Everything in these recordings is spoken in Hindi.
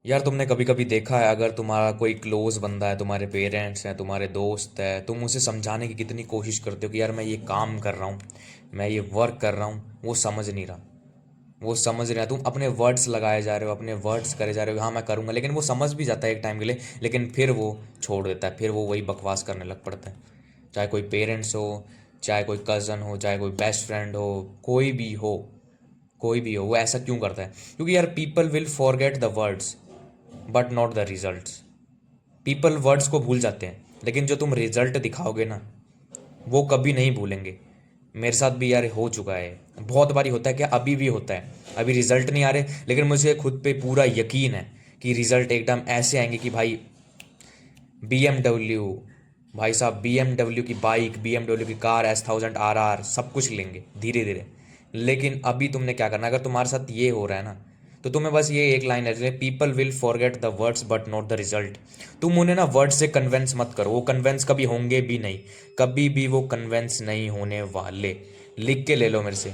यार तुमने कभी कभी देखा है, अगर तुम्हारा कोई क्लोज बंदा है, तुम्हारे पेरेंट्स हैं, तुम्हारे दोस्त है, तुम उसे समझाने की कितनी कोशिश करते हो कि यार मैं ये काम कर रहा हूँ, मैं ये वर्क कर रहा हूँ, वो समझ नहीं रहा। वो समझ नहीं रहा, तुम अपने वर्ड्स लगाए जा रहे हो, अपने वर्ड्स करे जा रहे हो, हाँ मैं करूँगा, लेकिन वो समझ भी जाता है एक टाइम के लिए, लेकिन फिर वो छोड़ देता है, फिर वो वही बकवास करने लग पड़ता है। चाहे कोई पेरेंट्स हो, चाहे कोई कज़न हो, चाहे कोई बेस्ट फ्रेंड हो, कोई भी हो, कोई भी हो, वो ऐसा क्यों करता है? क्योंकि यार people will forget the words but not the results. People words को भूल जाते हैं, लेकिन जो तुम रिजल्ट दिखाओगे ना, वो कभी नहीं भूलेंगे। मेरे साथ भी यार हो चुका है, बहुत बारी होता है, क्या अभी भी होता है। अभी रिजल्ट नहीं आ रहे, लेकिन मुझे खुद पे पूरा यकीन है कि रिजल्ट एकदम ऐसे आएंगे कि भाई BMW, भाई साहब BMW की बाइक, BMW की कार, S1000 RR सब कुछ लेंगे धीरे धीरे। लेकिन अभी तुमने क्या करना, अगर तुम्हारे साथ ये हो रहा है ना, तो तुम्हें बस ये एक लाइन है, people will forget the words but not the result. तुम उन्हें ना वर्ड से कन्वेंस मत करो, वो कन्वेंस कभी होंगे भी नहीं, कभी भी वो कन्वेंस नहीं होने वाले। लिख के ले लो मेरे से,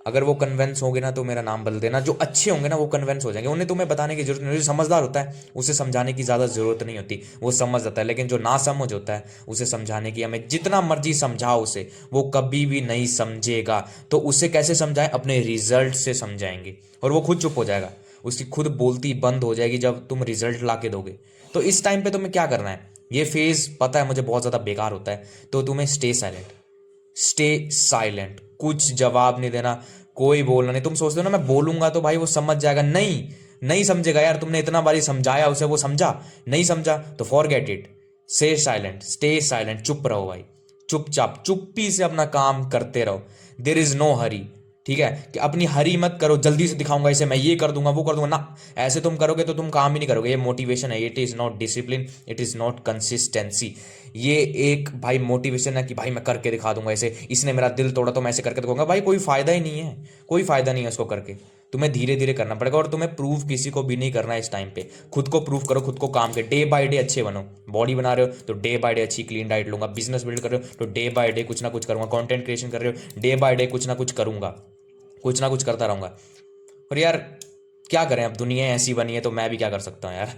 अगर वो कन्वेंस होंगे ना तो मेरा नाम बदल देना। जो अच्छे होंगे ना वो कन्वेंस हो जाएंगे, उन्हें तुम्हें बताने की जरूरत नहीं। जो समझदार होता है उसे समझाने की ज़्यादा ज़रूरत नहीं होती, वो समझ जाता है। लेकिन जो ना समझ होता है उसे समझाने की, हमें जितना मर्जी समझाओ उसे, वो कभी भी नहीं समझेगा। तो उसे कैसे समझाएं? अपने रिजल्ट से समझाएंगे, और वो खुद चुप हो जाएगा, उसकी खुद बोलती बंद हो जाएगी जब तुम रिजल्ट ला के दोगे। तो इस टाइम पे तुम्हें क्या करना है? ये फेज़ पता है मुझे बहुत ज़्यादा बेकार होता है, तो तुम्हें स्टे साइलेंट, स्टे साइलेंट, कुछ जवाब नहीं देना, कोई बोलना नहीं। तुम सोचते हो ना मैं बोलूंगा तो भाई वो समझ जाएगा, नहीं, नहीं समझेगा यार। तुमने इतना बारी समझाया उसे, वो समझा नहीं? समझा तो forget it. Stay silent, stay silent, चुप रहो भाई, चुपचाप चुप्पी से अपना काम करते रहो। देर इज नो हरी, ठीक है? कि अपनी हरी मत करो, जल्दी से दिखाऊंगा इसे, मैं ये कर दूंगा वो कर दूंगा ना। ऐसे तुम करोगे तो तुम काम ही नहीं करोगे। ये मोटिवेशन है, it is not discipline, it is not consistency. ये एक भाई मोटिवेशन है कि भाई मैं करके दिखा दूंगा इसे, इसने मेरा दिल तोड़ा तो मैं ऐसे करके दिखाऊंगा। भाई कोई फायदा ही नहीं है, कोई फायदा नहीं है उसको करके। तुम्हें धीरे धीरे करना पड़ेगा, और तुम्हें प्रूव किसी को भी नहीं करना है इस टाइम पे। खुद को प्रूव करो, खुद को काम के डे बाय डे अच्छे बनो। बॉडी बना रहे हो तो डे बाय डे अच्छी क्लीन डाइट लूंगा। बिजनेस बिल्ड कर रहे हो तो डे बाय डे कुछ ना कुछ करूंगा। कंटेंट क्रिएशन कर रहे हो, डे बाय डे कुछ ना कुछ करूंगा, कुछ ना कुछ करता रहूंगा। और यार क्या करें, अब दुनिया ऐसी बनी है तो मैं भी क्या कर सकता हूँ यार।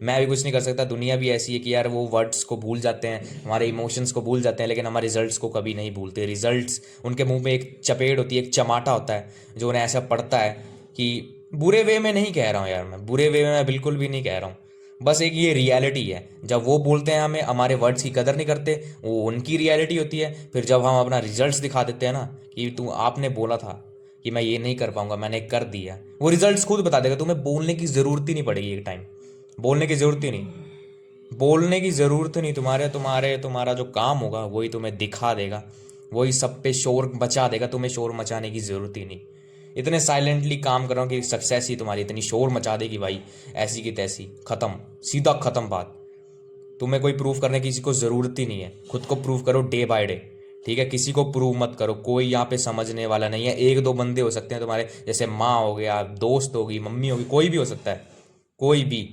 मैं भी कुछ नहीं कर सकता, दुनिया भी ऐसी है कि यार वो वर्ड्स को भूल जाते हैं, हमारे इमोशंस को भूल जाते हैं, लेकिन हमारे रिजल्ट्स को कभी नहीं भूलते। रिजल्ट्स उनके मुंह में एक चपेट होती है, एक चमाटा होता है जो उन्हें ऐसा पड़ता है कि, बुरे वे में नहीं कह रहा हूँ यार, मैं बुरे वे में मैं बिल्कुल भी नहीं कह रहा हूँ। बस एक ये रियलिटी है, जब वो बोलते हैं हमें, हमारे वर्ड्स की कदर नहीं करते, वो उनकी रियलिटी होती है। फिर जब हम अपना रिजल्ट्स दिखा देते हैं ना, कि तू आपने बोला था कि मैं ये नहीं कर पाऊंगा, मैंने कर दिया, वो रिजल्ट्स खुद बता देगा। तुम्हें बोलने की ज़रूरत ही नहीं पड़ेगी एक टाइम, बोलने की ज़रूरत ही नहीं, बोलने की ज़रूरत नहीं। तुम्हारे तुम्हारे तुम्हारा जो काम होगा वही तुम्हें दिखा देगा, वही सब पे शोर मचा देगा। तुम्हें शोर मचाने की ज़रूरत ही नहीं। इतने साइलेंटली काम कर रहा हूँ कि सक्सेस ही तुम्हारी इतनी शोर मचा देगी भाई, ऐसी की तैसी, ख़त्म, सीधा ख़त्म बात। तुम्हें कोई प्रूव करने की किसी को ज़रूरत ही नहीं है, खुद को प्रूव करो डे बाय डे, ठीक है? किसी को प्रूव मत करो, कोई यहाँ पे समझने वाला नहीं है। एक दो बंदे हो सकते हैं तुम्हारे, जैसे माँ हो गया, दोस्त होगी, मम्मी होगी, कोई भी हो सकता है, कोई भी।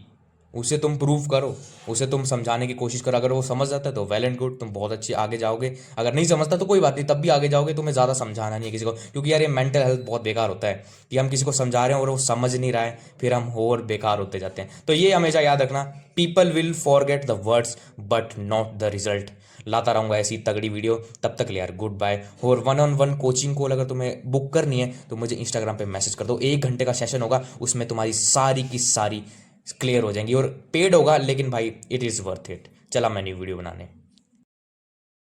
उसे तुम प्रूव करो, उसे तुम समझाने की कोशिश करो। अगर वो समझ जाता है तो वेल एंड गुड, तुम बहुत अच्छे आगे जाओगे। अगर नहीं समझता तो कोई बात नहीं, तब भी आगे जाओगे। तुम्हें ज़्यादा समझाना नहीं है किसी को, क्योंकि यार ये मेंटल हेल्थ बहुत बेकार होता है कि हम किसी को समझा रहे हैं और वो समझ नहीं रहा है, फिर हम और बेकार होते जाते हैं। तो ये हमेशा याद रखना, people will forget the words but not the result. लाता रहूंगा ऐसी तगड़ी वीडियो, तब तक ले यार गुड बाय। और one on one coaching call अगर तुम्हें बुक करनी है तो मुझे इंस्टाग्राम पे मैसेज कर दो। 1 घंटे का सेशन होगा, उसमें तुम्हारी सारी की सारी क्लियर हो जाएंगी, और पेड होगा, लेकिन भाई इट इज़ वर्थ इट। चला मैं न्यू वीडियो बनाने।